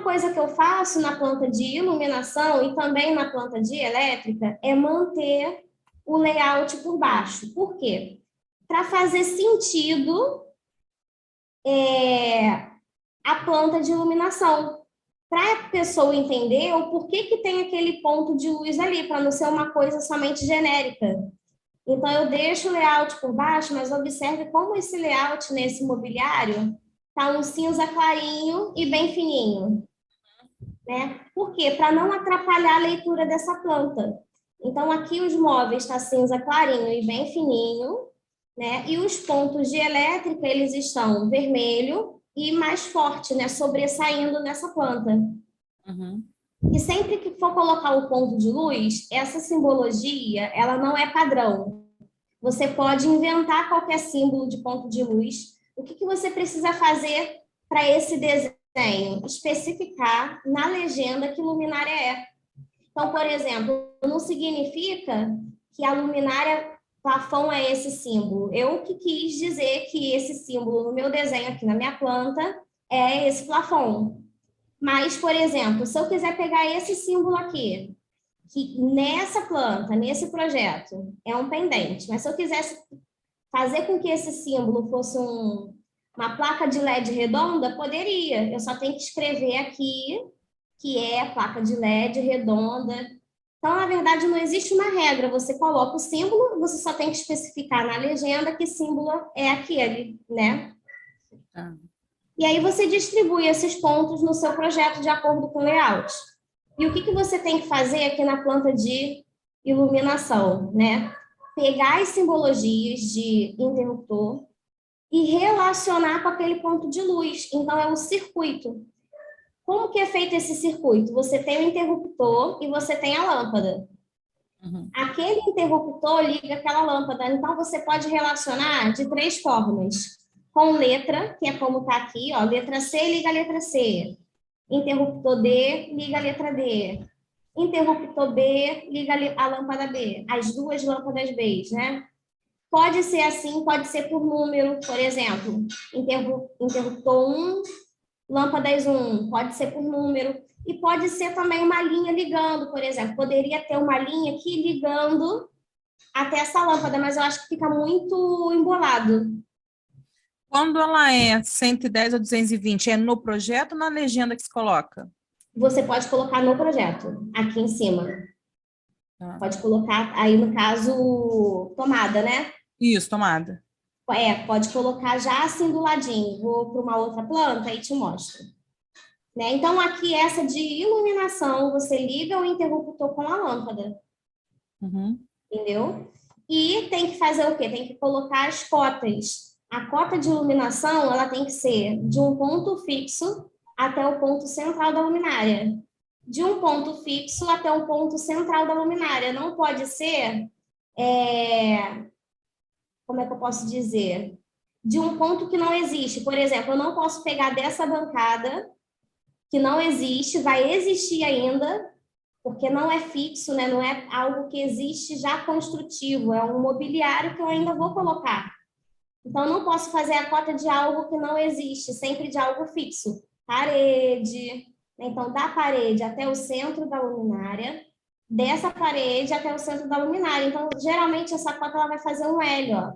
uma coisa que eu faço na planta de iluminação e também na planta de elétrica é manter o layout por baixo. Por quê? Para fazer sentido a planta de iluminação. Para a pessoa entender o porquê que tem aquele ponto de luz ali, para não ser uma coisa somente genérica. Então, eu deixo o layout por baixo, mas observe como esse layout nesse mobiliário está um cinza clarinho e bem fininho. Né? Por quê? Para não atrapalhar a leitura dessa planta. Então, aqui os móveis está cinza clarinho e bem fininho, né? E os pontos de elétrica, eles estão vermelho e mais forte, né? Sobressaindo nessa planta. Uhum. E sempre que for colocar o ponto de luz, essa simbologia, ela não é padrão. Você pode inventar qualquer símbolo de ponto de luz. O que você precisa fazer para esse desenho? Especificar na legenda que luminária é. Então, por exemplo, não significa que a luminária plafon é esse símbolo. Eu que quis dizer que esse símbolo no meu desenho aqui na minha planta é esse plafon. Mas, por exemplo, se eu quiser pegar esse símbolo aqui, que nessa planta, nesse projeto, é um pendente, mas se eu quisesse fazer com que esse símbolo fosse uma placa de LED redonda, poderia. Eu só tenho que escrever aqui que é a placa de LED redonda. Então, na verdade, não existe uma regra. Você coloca o símbolo, você só tem que especificar na legenda que símbolo é aquele, né? Tá. E aí você distribui esses pontos no seu projeto de acordo com o layout. E o que você tem que fazer aqui na planta de iluminação, né? Pegar as simbologias de interruptor e relacionar com aquele ponto de luz. Então, é um circuito. Como que é feito esse circuito? Você tem o interruptor e você tem a lâmpada. Uhum. Aquele interruptor liga aquela lâmpada. Então, você pode relacionar de 3 formas. Com letra, que é como está aqui, ó, letra C liga a letra C. Interruptor D liga a letra D. Interruptor B liga a lâmpada B. As duas lâmpadas B, né? Pode ser assim, pode ser por número, por exemplo. Interruptor 1, lâmpadas 1, pode ser por número. E pode ser também uma linha ligando, por exemplo. Poderia ter uma linha aqui ligando até essa lâmpada, mas eu acho que fica muito embolado. Quando ela é 110 ou 220, é no projeto ou na legenda que se coloca? Você pode colocar no projeto, aqui em cima. Tá. Pode colocar, aí no caso, tomada, né? Isso, tomada. Pode colocar já assim do ladinho. Vou para uma outra planta e te mostro. Né? Então, aqui essa de iluminação, você liga o interruptor com a lâmpada. Uhum. Entendeu? E tem que fazer o quê? Tem que colocar as cotas. A cota de iluminação, ela tem que ser de um ponto fixo até o ponto central da luminária. De um ponto fixo até o ponto central da luminária. Não pode ser, como é que eu posso dizer? De um ponto que não existe. Por exemplo, eu não posso pegar dessa bancada, que não existe, vai existir ainda, porque não é fixo, né? Não é algo que existe já construtivo, é um mobiliário que eu ainda vou colocar. Então, eu não posso fazer a cota de algo que não existe, sempre de algo fixo. Parede, então, da parede até o centro da luminária, dessa parede até o centro da luminária. Então, geralmente, essa cota ela vai fazer um L, ó,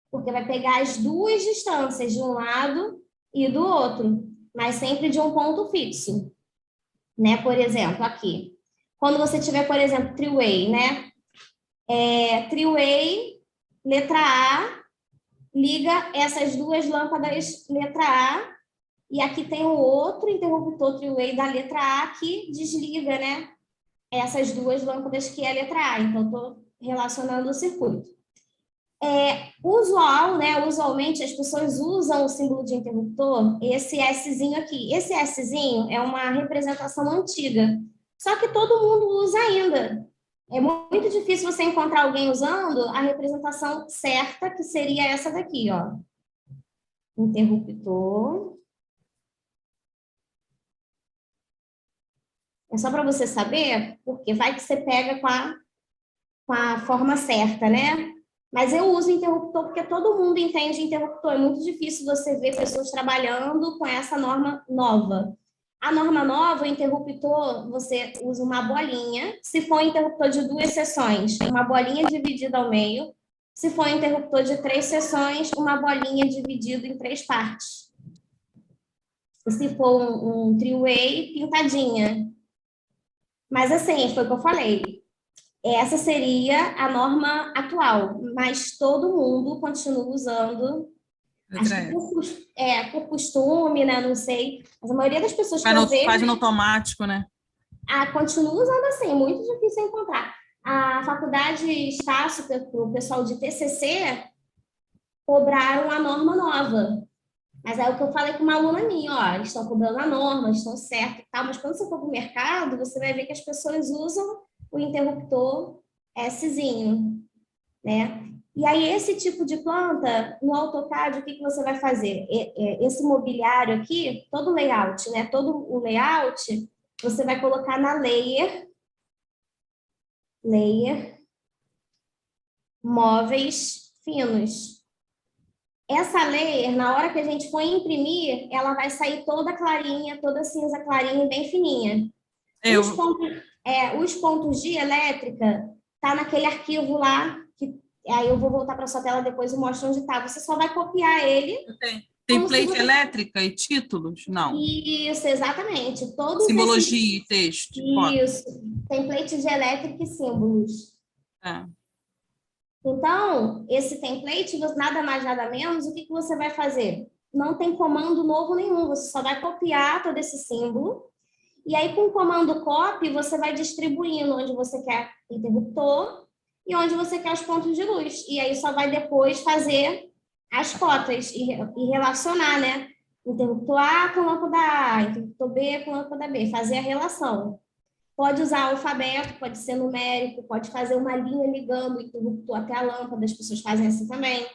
porque vai pegar as duas distâncias, de um lado e do outro, mas sempre de um ponto fixo, né? Por exemplo, aqui. Quando você tiver, por exemplo, three-way, né? Three-way, letra A, liga essas duas lâmpadas letra A, e aqui tem o outro interruptor three-way da letra A que desliga, né? Essas duas lâmpadas que é a letra A. Então, estou relacionando o circuito. Usual, né? Usualmente as pessoas usam o símbolo de interruptor, esse Szinho aqui. Esse Szinho é uma representação antiga, só que todo mundo usa ainda. É muito difícil você encontrar alguém usando a representação certa, que seria essa daqui, ó. Interruptor. É só para você saber, porque vai que você pega com a forma certa, né? Mas eu uso interruptor porque todo mundo entende interruptor. É muito difícil você ver pessoas trabalhando com essa norma nova. A norma nova, o interruptor, você usa uma bolinha. Se for um interruptor de 2 seções, uma bolinha dividida ao meio. Se for um interruptor de 3 seções, uma bolinha dividida em 3 partes. E se for um three-way, pintadinha. Mas assim, foi o que eu falei. Essa seria a norma atual, mas todo mundo continua usando. Acho que por costume, né? Não sei. Mas a maioria das pessoas que eu vejo... Faz no automático, né? Continua usando assim, muito difícil encontrar. A faculdade Estácio, para o pessoal de TCC, cobraram a norma nova. Mas é o que eu falei com uma aluna minha, ó, eles estão cobrando a norma, estão certo e tal, mas quando você for para o mercado, você vai ver que as pessoas usam o interruptor Szinho, né? E aí, esse tipo de planta, no AutoCAD, o que você vai fazer? Esse mobiliário aqui, todo o layout, né? Todo o layout, você vai colocar na layer, móveis finos. Essa layer, na hora que a gente for imprimir, ela vai sair toda clarinha, toda cinza clarinha e bem fininha. Os pontos de elétrica tá naquele arquivo lá, que aí eu vou voltar para sua tela depois e mostro onde tá. Você só vai copiar ele. Template elétrica e títulos? Não. Isso, exatamente. Todos Simbologia e texto. Isso. Template de elétrica e símbolos. Então, esse template, nada mais, nada menos, o que você vai fazer? Não tem comando novo nenhum, você só vai copiar todo esse símbolo, e aí com o comando copy, você vai distribuindo onde você quer interruptor e onde você quer os pontos de luz. E aí só vai depois fazer as cotas e relacionar, né? Interruptor A com lâmpada A, interruptor B com lâmpada B, fazer a relação. Pode usar alfabeto, pode ser numérico, pode fazer uma linha ligando o interruptor até a lâmpada, as pessoas fazem assim também.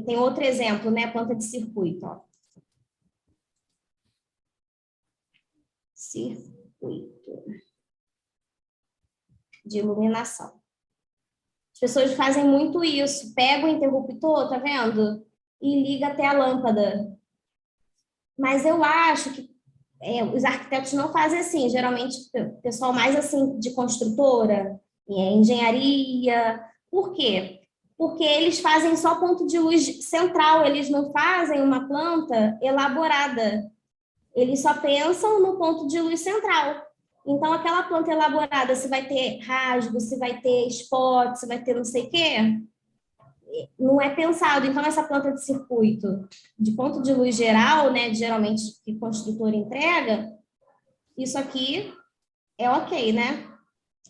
Tem outro exemplo, né? Planta de circuito, ó. Circuito de iluminação. As pessoas fazem muito isso, pega o interruptor, tá vendo? E liga até a lâmpada. Mas eu acho que os arquitetos não fazem assim, geralmente o pessoal mais assim de construtora, engenharia. Por quê? Porque eles fazem só ponto de luz central, eles não fazem uma planta elaborada. Eles só pensam no ponto de luz central. Então, aquela planta elaborada, se vai ter rasgo, se vai ter spot, se vai ter não sei o quê, não é pensado. Então, essa planta de circuito de ponto de luz geral, né, geralmente que o construtor entrega, isso aqui é ok, né?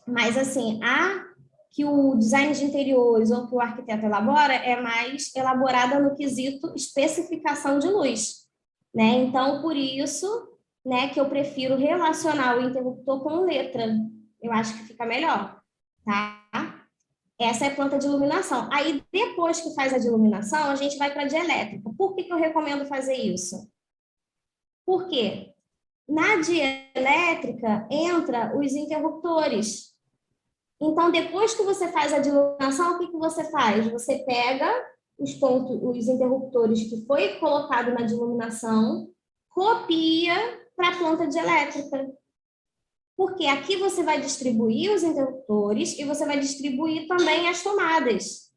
Mas, assim, a que o design de interiores ou que o arquiteto elabora é mais elaborada no quesito especificação de luz, né? Então, por isso, né, que eu prefiro relacionar o interruptor com letra. Eu acho que fica melhor, tá? Essa é a planta de iluminação. Aí, depois que faz a de iluminação, a gente vai para a de elétrica. Por que eu recomendo fazer isso? Por quê? Na de elétrica, entra os interruptores. Então, depois que você faz a de iluminação, o que você faz? Você pega os interruptores que foi colocado na de iluminação, copia para a planta de elétrica. Porque aqui você vai distribuir os interruptores e você vai distribuir também as tomadas.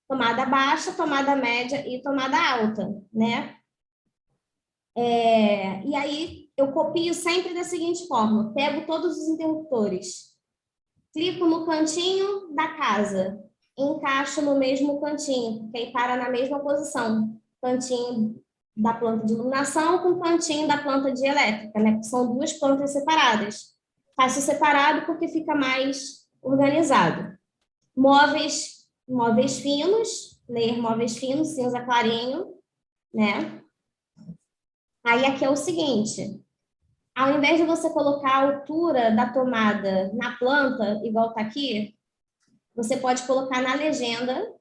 Tomada baixa, tomada média e tomada alta, né? E aí, eu copio sempre da seguinte forma. Pego todos os interruptores, clico no cantinho da casa, encaixo no mesmo cantinho, porque aí para na mesma posição. Cantinho da planta de iluminação com o cantinho da planta de elétrica, né? São duas plantas separadas. Faço separado porque fica mais organizado. Móveis finos, layer móveis finos, cinza clarinho, né? Aí aqui é o seguinte, ao invés de você colocar a altura da tomada na planta, igual tá aqui, você pode colocar na legenda,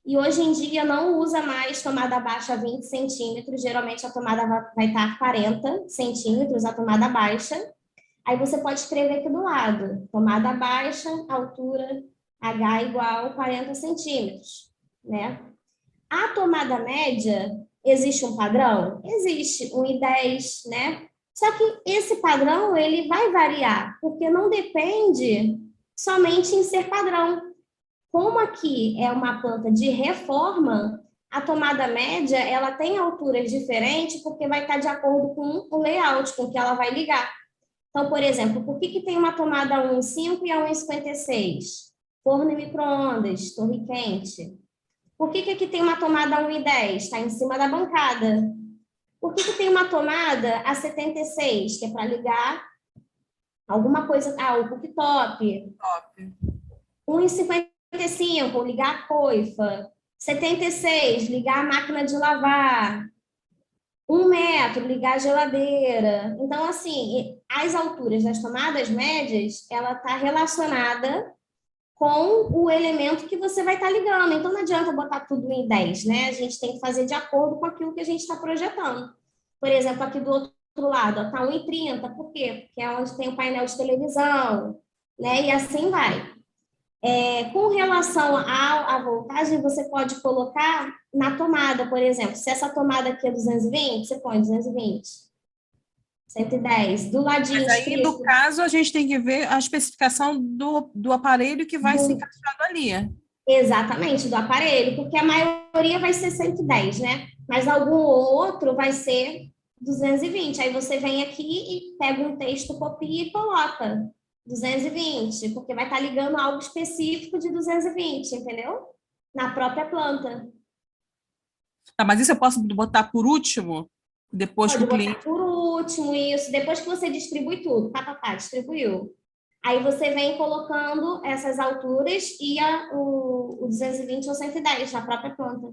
e hoje em dia não usa mais tomada baixa a 20 centímetros, geralmente a tomada vai estar a 40 centímetros, a tomada baixa. Aí você pode escrever aqui do lado, tomada baixa, altura H igual 40 centímetros, né? A tomada média, existe um padrão? Existe, 1,10, né? Só que esse padrão, ele vai variar, porque não depende somente em ser padrão. Como aqui é uma planta de reforma, a tomada média, ela tem alturas diferentes, porque vai estar de acordo com o layout, com que ela vai ligar. Então, por exemplo, por que tem uma tomada 1,5 e a 1,56? Forno e micro-ondas, torre quente. Por que aqui tem uma tomada 1,10? Está em cima da bancada. Por que tem uma tomada a 76, que é para ligar alguma coisa, o cooktop? Top. 1,55, ligar a coifa. 76, ligar a máquina de lavar. 1 metro, ligar a geladeira. Então, assim, as alturas das tomadas médias, ela está relacionada com o elemento que você vai estar ligando. Então, não adianta botar tudo em 10, né? A gente tem que fazer de acordo com aquilo que a gente está projetando. Por exemplo, aqui do outro lado, está 1,30, por quê? Porque é onde tem o painel de televisão, né? E assim vai. Com relação à voltagem, você pode colocar na tomada, por exemplo. Se essa tomada aqui é 220, você põe 220. 110. Do ladinho Mas aí, escrito. no caso, a gente tem que ver a especificação do aparelho que vai ser encaixado ali. Exatamente, do aparelho, porque a maioria vai ser 110, né? Mas algum outro vai ser 220. Aí você vem aqui e pega um texto, copia e coloca 220, porque vai estar ligando algo específico de 220, entendeu? Na própria planta. Tá, mas isso eu posso botar por último, depois que Pode o botar cliente... por último isso, depois que você distribui tudo, distribuiu. Aí você vem colocando essas alturas e o 220 ou 110 na própria planta.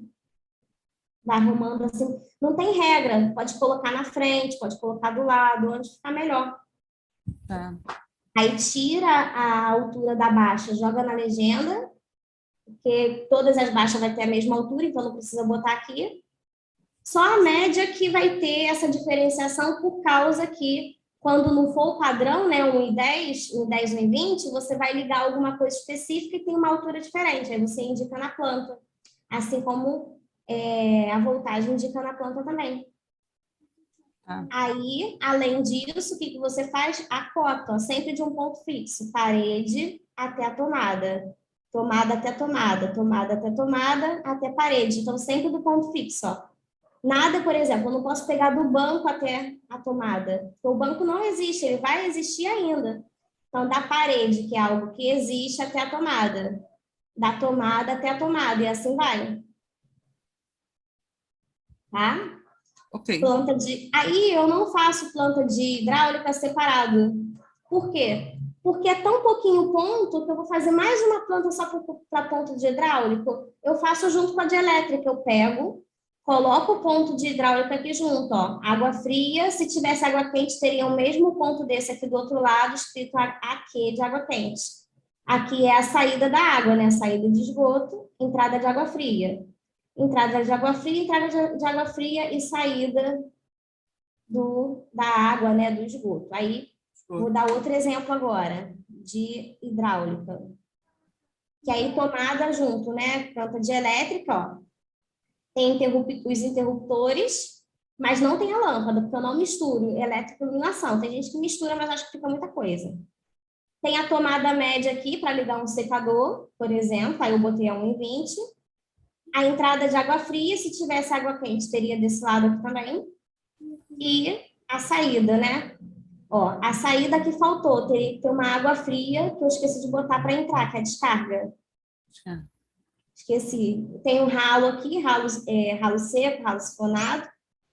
Vai arrumando assim. Não tem regra, pode colocar na frente, pode colocar do lado, onde ficar melhor. Tá. Aí tira a altura da baixa, joga na legenda, porque todas as baixas vai ter a mesma altura, então não precisa botar aqui. Só a média que vai ter essa diferenciação por causa que, quando não for o padrão, né, 1,10, 1,10, 1,20, você vai ligar alguma coisa específica e tem uma altura diferente, aí você indica na planta. Assim como a voltagem indica na planta também. Tá. Aí, além disso, o que você faz? A cota, ó, sempre de um ponto fixo, parede até a tomada. Tomada até tomada, tomada até tomada, até parede. Então, sempre do ponto fixo, ó. Nada, por exemplo, eu não posso pegar do banco até a tomada, porque o banco não existe, ele vai existir ainda. Então, da parede, que é algo que existe, até a tomada. Da tomada até a tomada, e assim vai. Tá? Ok. Planta de... Aí eu não faço planta de hidráulica separado. Por quê? Porque é tão pouquinho ponto que eu vou fazer mais uma planta só para ponto de hidráulico. Eu faço junto com a de elétrica. Eu pego, coloco o ponto de hidráulica aqui junto, ó. Água fria, se tivesse água quente, teria o mesmo ponto desse aqui do outro lado, escrito aqui de água quente. Aqui é a saída da água, né? A saída de esgoto, entrada de água fria. Entrada de água fria, entrada de água fria e saída da água, né? Do esgoto. Aí, vou dar outro exemplo agora, de hidráulica. Que aí tomada junto, né? Planta de elétrica, ó. Tem os interruptores, mas não tem a lâmpada, porque eu não misturo elétrica e iluminação. Tem gente que mistura, mas acho que fica muita coisa. Tem a tomada média aqui para ligar um secador, por exemplo, aí eu botei a 1,20. A entrada de água fria, se tivesse água quente, teria desse lado aqui também. E a saída, né? Ó, a saída que faltou, teria que ter uma água fria, que eu esqueci de botar para entrar, que é a descarga. Esqueci. Tem um ralo aqui, ralo seco, ralo sifonado.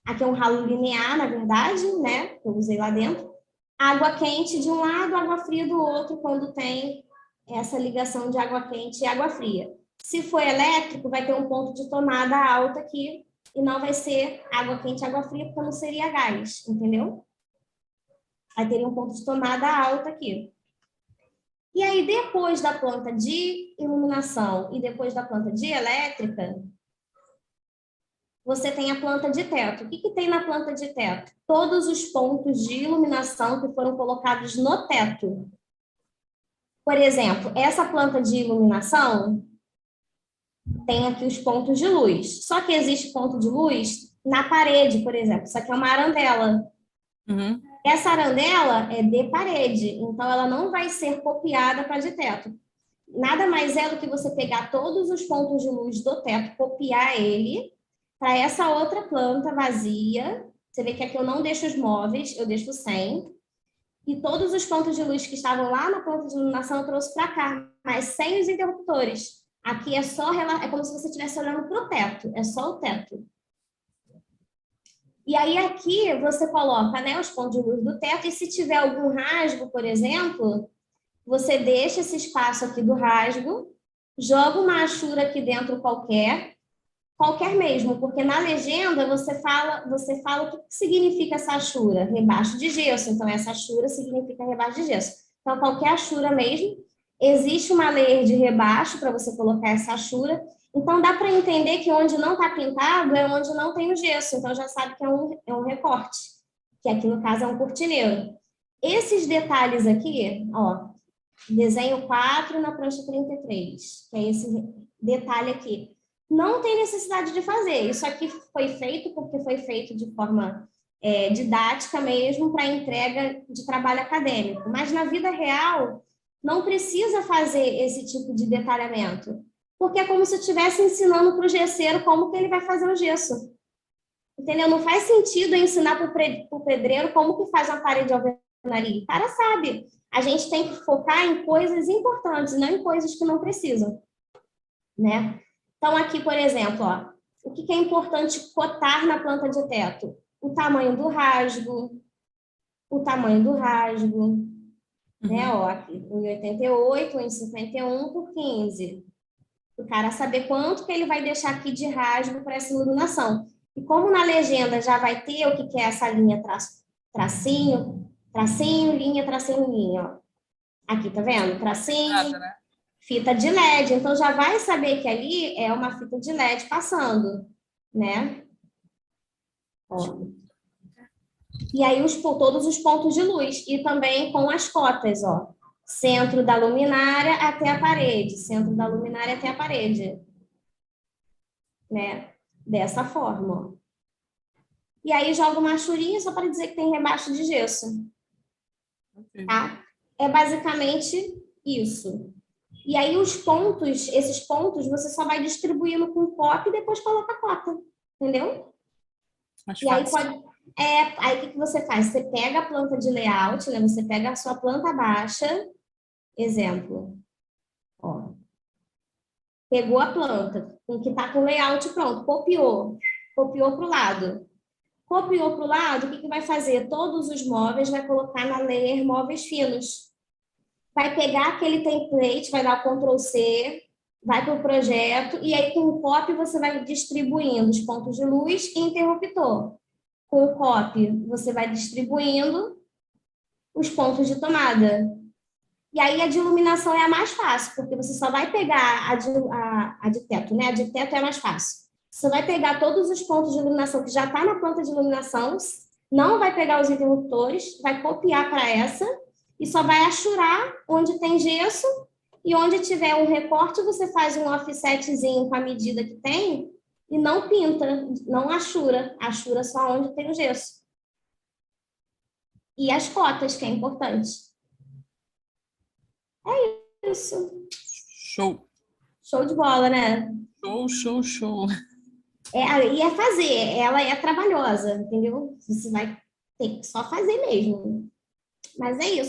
Aqui é um ralo linear, na verdade, né? Que eu usei lá dentro. Água quente de um lado, água fria do outro, quando tem essa ligação de água quente e água fria. Se for elétrico, vai ter um ponto de tomada alta aqui e não vai ser água quente e água fria, porque não seria gás, entendeu? Aí teria um ponto de tomada alta aqui. E aí, depois da planta de iluminação e depois da planta de elétrica, você tem a planta de teto. O que tem na planta de teto? Todos os pontos de iluminação que foram colocados no teto. Por exemplo, essa planta de iluminação tem aqui os pontos de luz. Só que existe ponto de luz na parede, por exemplo. Isso aqui é uma arandela. Uhum. Essa arandela é de parede, então ela não vai ser copiada para de teto. Nada mais é do que você pegar todos os pontos de luz do teto, copiar ele para essa outra planta vazia. Você vê que aqui eu não deixo os móveis, eu deixo sem. E todos os pontos de luz que estavam lá na planta de iluminação eu trouxe para cá, mas sem os interruptores. Aqui é só, é como se você estivesse olhando para o teto, é só o teto. E aí aqui você coloca, né, os pontos de luz do teto, e se tiver algum rasgo, por exemplo, você deixa esse espaço aqui do rasgo, joga uma achura aqui dentro qualquer mesmo, porque na legenda você fala o que significa essa achura, rebaixo de gesso, então essa achura significa rebaixo de gesso. Então qualquer achura mesmo, existe uma layer de rebaixo para você colocar essa achura, então dá para entender que onde não está pintado é onde não tem o gesso, então já sabe que é um recorte, que aqui no caso é um cortineiro. Esses detalhes aqui, ó, desenho 4 na prancha 33, que é esse detalhe aqui. Não tem necessidade de fazer. Isso aqui foi feito porque foi feito de forma didática mesmo para entrega de trabalho acadêmico. Mas na vida real, não precisa fazer esse tipo de detalhamento. Porque é como se estivesse ensinando para o gesseiro como que ele vai fazer o gesso. Entendeu? Não faz sentido ensinar para o pedreiro como que faz uma parede de alvenaria. O cara sabe. A gente tem que focar em coisas importantes, não em coisas que não precisam, né? Então, aqui, por exemplo, ó, o que é importante cotar na planta de teto? O tamanho do rasgo, né? Ó, aqui, 1,88, 1,51 por 15. O cara saber quanto que ele vai deixar aqui de rasgo para essa iluminação. E como na legenda já vai ter o que é essa linha tracinho, linha, tracinho, linha, ó. Aqui, tá vendo? Tracinho, Nada, né? fita de LED. Então, já vai saber que ali é uma fita de LED passando, né? Ó. E aí, todos os pontos de luz. E também com as cotas, ó. Centro da luminária até a parede. Centro da luminária até a parede. Né? Dessa forma, ó. E aí, joga uma achurinha só para dizer que tem rebaixo de gesso. Tá? É basicamente isso. E aí esses pontos, você só vai distribuindo com copo e depois coloca a cota, entendeu? Mais e aí fácil. aí o que você faz? Você pega a planta de layout, né? Você pega a sua planta baixa, exemplo, ó. Pegou a planta, que está com o layout pronto, copiou para o lado. Copiou para o lado, o que vai fazer? Todos os móveis vai colocar na layer móveis finos. Vai pegar aquele template, vai dar Ctrl C, vai para o projeto, e aí com o copy você vai distribuindo os pontos de luz e interruptor. Com o copy você vai distribuindo os pontos de tomada. E aí a de iluminação é a mais fácil, porque você só vai pegar a de teto, né? A de teto é a mais fácil. Você vai pegar todos os pontos de iluminação que já está na planta de iluminação, não vai pegar os interruptores, vai copiar para essa, e só vai achurar onde tem gesso, e onde tiver um recorte, você faz um offsetzinho com a medida que tem, e não pinta, não achura só onde tem o gesso. E as cotas, que é importante. É isso. Show. Show de bola, né? Show. E é fazer, ela é trabalhosa, entendeu? Você vai ter que só fazer mesmo. Mas é isso.